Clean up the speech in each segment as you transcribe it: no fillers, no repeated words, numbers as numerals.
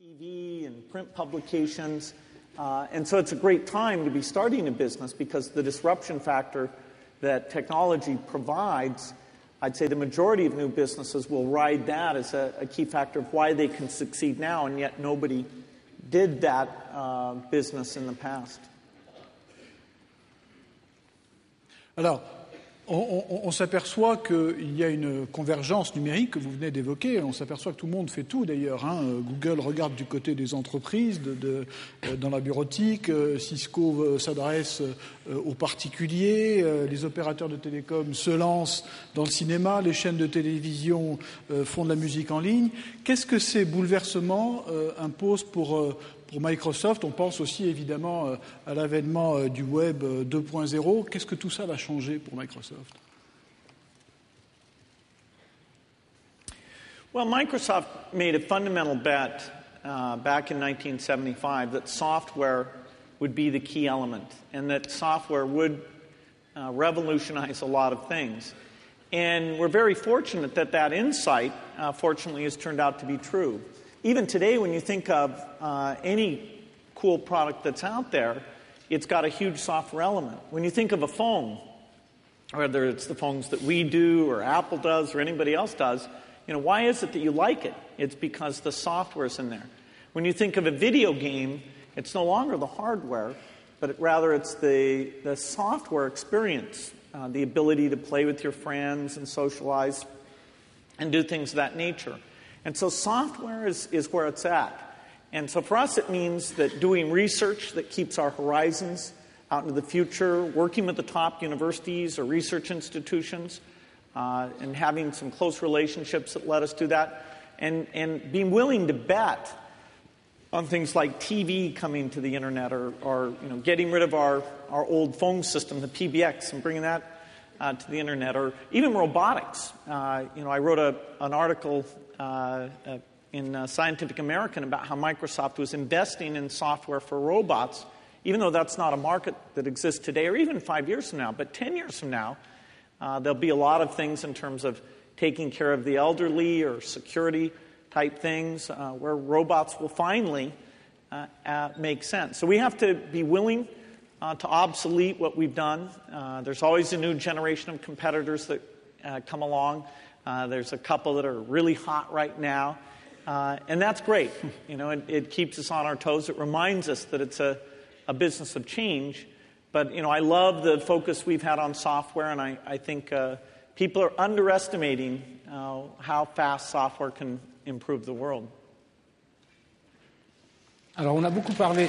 TV and print publications. And so it's a great time to be starting a business because the disruption factor that technology provides, I'd say the majority of new businesses will ride that as a key factor of why they can succeed now, and yet nobody did that business in the past. Alors, on s'aperçoit qu'il y a une convergence numérique que vous venez d'évoquer. On s'aperçoit que tout le monde fait tout d'ailleurs. Google regarde du côté des entreprises, dans la bureautique. Cisco s'adresse aux particuliers. Les opérateurs de télécom se lancent dans le cinéma. Les chaînes de télévision font de la musique en ligne. Qu'est-ce que ces bouleversements imposent pour Microsoft? On pense aussi évidemment à l'avènement du Web 2.0. Qu'est-ce que tout ça va changer pour Microsoft? Well, Microsoft made a fundamental bet back in 1975 that software would be the key element and that software would revolutionize a lot of things. And we're very fortunate that that insight, fortunately, has turned out to be true. Even today, when you think of any cool product that's out there, it's got a huge software element. When you think of a phone, whether it's the phones that we do or Apple does or anybody else does, why is it that you like it? It's because the software's in there. When you think of a video game, it's no longer the hardware, but rather it's the software experience, the ability to play with your friends and socialize and do things of that nature. And so software is where it's at. And so for us, it means that doing research that keeps our horizons out into the future, working with the top universities or research institutions, and having some close relationships that let us do that, and being willing to bet on things like TV coming to the internet or getting rid of our old phone system, the PBX, and bringing that to the internet, or even robotics. I wrote an article in Scientific American about how Microsoft was investing in software for robots, even though that's not a market that exists today or even 5 years from now. But 10 years from now, there'll be a lot of things in terms of taking care of the elderly or security-type things where robots will finally make sense. So we have to be willing to obsolete what we've done. There's always a new generation of competitors that come along. There's a couple that are really hot right now. And that's great. It keeps us on our toes. It reminds us that it's a business of change. But, I love the focus we've had on software, and I think people are underestimating how fast software can improve the world. Alors, on a beaucoup parlé...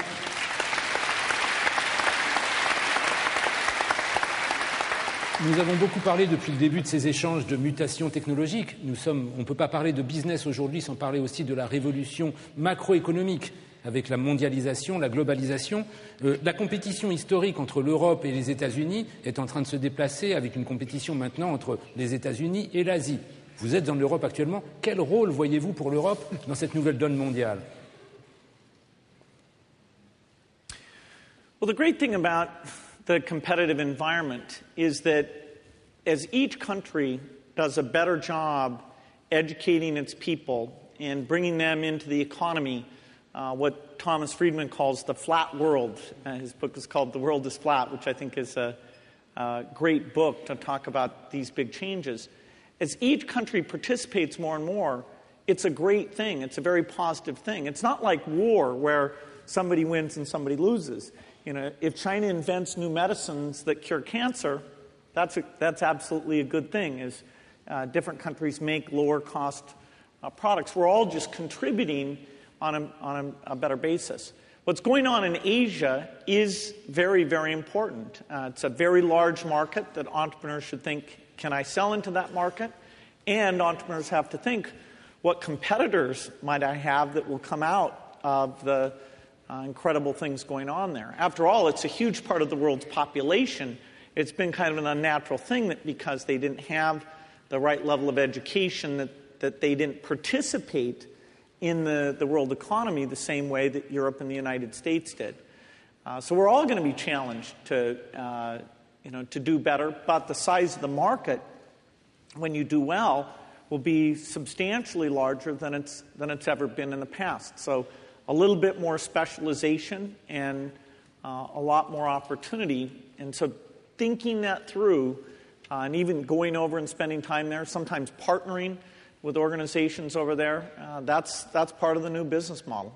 Nous avons beaucoup parlé depuis le début de ces échanges de mutations technologiques. On ne peut pas parler de business aujourd'hui sans parler aussi de la révolution macroéconomique avec la mondialisation, la globalisation. La compétition historique entre l'Europe et les États-Unis est en train de se déplacer avec une compétition maintenant entre les États-Unis et l'Asie. Vous êtes dans l'Europe actuellement. Quel rôle voyez-vous pour l'Europe dans cette nouvelle donne mondiale? Well, the great thing about the competitive environment is that as each country does a better job educating its people and bringing them into the economy, what Thomas Friedman calls the flat world. His book is called The World is Flat, which I think is a great book to talk about these big changes. As each country participates more and more, it's a great thing. It's a very positive thing. It's not like war where somebody wins and somebody loses. If China invents new medicines that cure cancer, that's absolutely a good thing. As different countries make lower cost products, we're all just contributing on a better basis. What's going on in Asia is very, very important. It's a very large market that entrepreneurs should think, can I sell into that market? And entrepreneurs have to think, what competitors might I have that will come out of the incredible things going on there. After all, it's a huge part of the world's population. It's been kind of an unnatural thing that because they didn't have the right level of education, that they didn't participate in the world economy the same way that Europe and the United States did. So we're all going to be challenged to do better, but the size of the market, when you do well, will be substantially larger than it's ever been in the past. So a little bit more specialization and a lot more opportunity. And so thinking that through and even going over and spending time there, sometimes partnering with organizations over there, that's part of the new business model.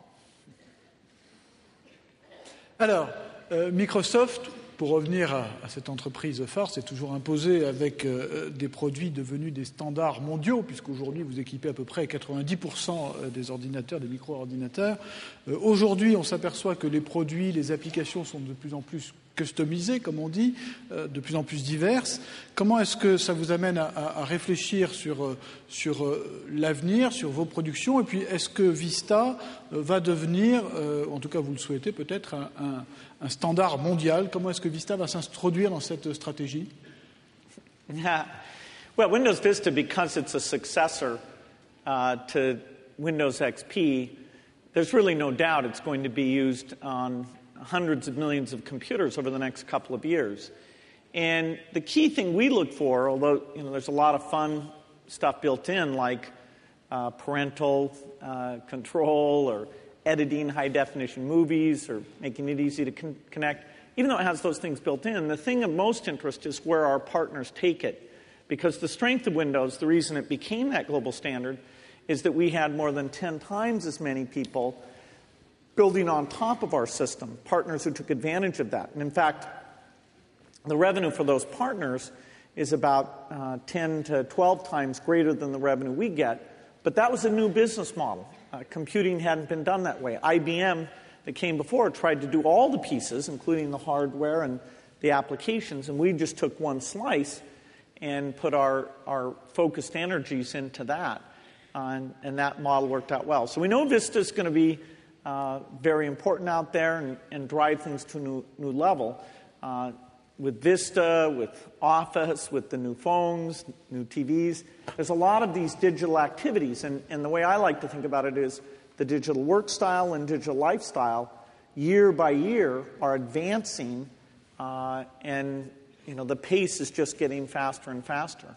Alors, Microsoft, pour revenir à cette entreprise phare, c'est toujours imposé avec des produits devenus des standards mondiaux, puisqu'aujourd'hui vous équipez à peu près 90% des ordinateurs, des micro-ordinateurs. Aujourd'hui, on s'aperçoit que les produits, les applications sont de plus en plus customisées, comme on dit, de plus en plus diverses. Comment est-ce que ça vous amène à réfléchir sur l'avenir, sur vos productions? Et puis, est-ce que Vista va devenir, en tout cas vous le souhaitez peut-être, un standard mondial? Comment est-ce que Vista va s'introduire dans cette stratégie? Yeah. Well, Windows Vista, because it's a successor to Windows XP, there's really no doubt it's going to be used on hundreds of millions of computers over the next couple of years. And the key thing we look for, although there's a lot of fun stuff built in, like parental control or editing high-definition movies or making it easy to connect, even though it has those things built in, the thing of most interest is where our partners take it. Because the strength of Windows, the reason it became that global standard, is that we had more than 10 times as many people building on top of our system, partners who took advantage of that. And in fact, the revenue for those partners is about 10 to 12 times greater than the revenue we get. But that was a new business model. Computing hadn't been done that way. IBM, that came before, tried to do all the pieces, including the hardware and the applications, and we just took one slice and put our focused energies into that. And that model worked out well. So we know Vista is going to be very important out there and drive things to a new level. With Vista, with Office, with the new phones, new TVs, there's a lot of these digital activities. And the way I like to think about it is the digital work style and digital lifestyle, year by year, are advancing, and the pace is just getting faster and faster.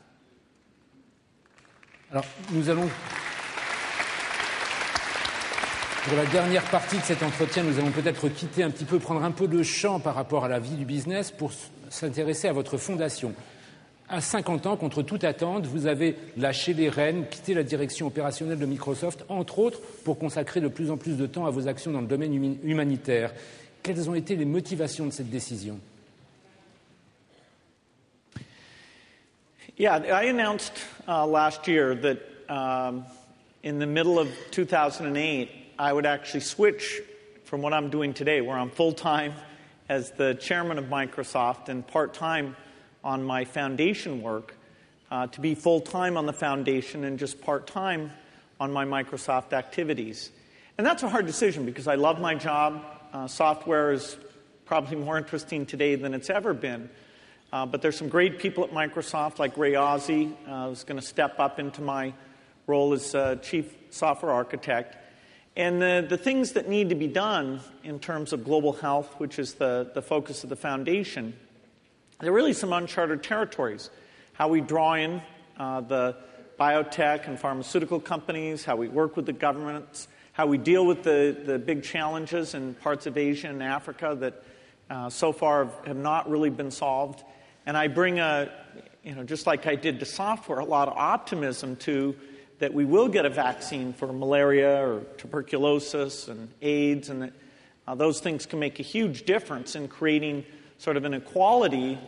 Alors, nous allons... Pour la dernière partie de cet entretien, nous allons peut-être quitter un petit peu, prendre un peu de champ par rapport à la vie du business pour s'intéresser à votre fondation. À 50 ans, contre toute attente, vous avez lâché les rênes, quitté la direction opérationnelle de Microsoft, entre autres pour consacrer de plus en plus de temps à vos actions dans le domaine humanitaire. Quelles ont été les motivations de cette décision? Yeah, I announced last year that in the middle of 2008, I would actually switch from what I'm doing today, where I'm full-time as the chairman of Microsoft and part-time on my foundation work, to be full-time on the foundation and just part-time on my Microsoft activities. And that's a hard decision because I love my job. Software is probably more interesting today than it's ever been. But there's some great people at Microsoft, like Ray Ozzie, who's going to step up into my role as chief software architect. And the things that need to be done in terms of global health, which is the focus of the foundation, there are really some uncharted territories. How we draw in the biotech and pharmaceutical companies, how we work with the governments, how we deal with the big challenges in parts of Asia and Africa that so far have not really been solved. And I bring just like I did to software, a lot of optimism to that we will get a vaccine for malaria or tuberculosis and AIDS, and that those things can make a huge difference in creating sort of an equality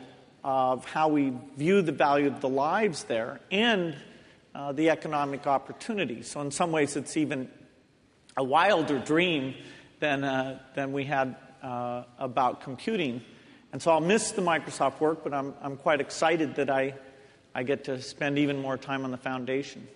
of how we view the value of the lives there and the economic opportunity. So in some ways it's even a wilder dream than we had about computing. And so I'll miss the Microsoft work, but I'm quite excited that I get to spend even more time on the foundation.